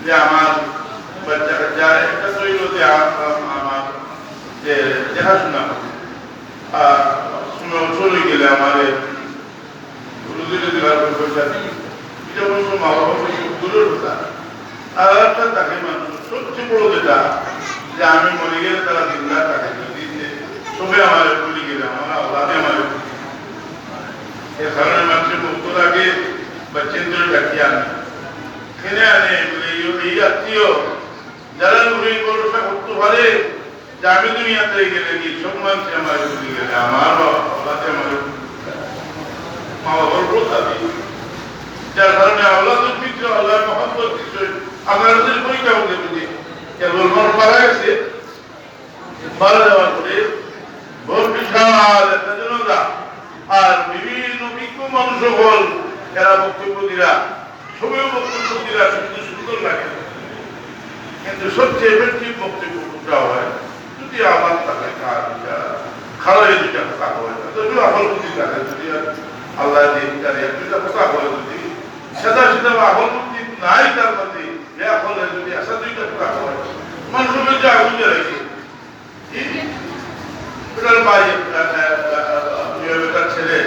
যে আমার বাচ্চা কাচ্চা একটা তৈরি হতে আমার যে দেখাশোনা চলে গেলে আমার পয়সা এটা অবশ্য মা বাবা দূরের কথা। আর একটা তাকে মানুষ সবচেয়ে বড় যেটা যে আমি মরে গেলে তারা 3 লাখ টাকা দিচ্ছে, সবে আমার বলি গেলে আমার আল্লাহে আমার এর কারণে মানুষের মুক্তর আগে বা চেন্দ্রে ডাকিয়ে আনে কিনে আনে বলে এই আত্মীয় যারা নুরি ভরসা করতে পারে যে আমি দুনিয়াতে গেলে কি সব মানুষ আমার বলি গেলে আমার আল্লাহে আমার মা বাবার কথা দিই, যার কারণে আল্লাহর পিছনে আল্লাহর মহব্বত বিষয় আপনাদের পরীক্ষা হতে বুঝি কেবল মন মারা গেছে মারা যাওয়ার পরে বহু বিশাল একটা জনতা আর বিভিন্ন বিজ্ঞ মানুষ সকল এরা বক্তব্য দিরা সবই বক্তব্য দিরা শুনতে সুন্দর লাগে, কিন্তু সবচেয়ে বেশি বক্তব্য কোনটা হয় যদি আমার তাকে খারাই দুটা কথা হয় তবে আমার বুদ্ধি থাকে যদি আল্লাহ দুটা কথা হয় যদি সাদা সাদা আহল বুদ্ধি নাই তার মধ্যে হলে যদি আসা দুইটা কথা হয় মানুষের মধ্যে আগুন জ্বালাইছে তার ছেলে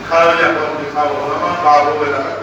খাওয়া খাবো আমার বাবা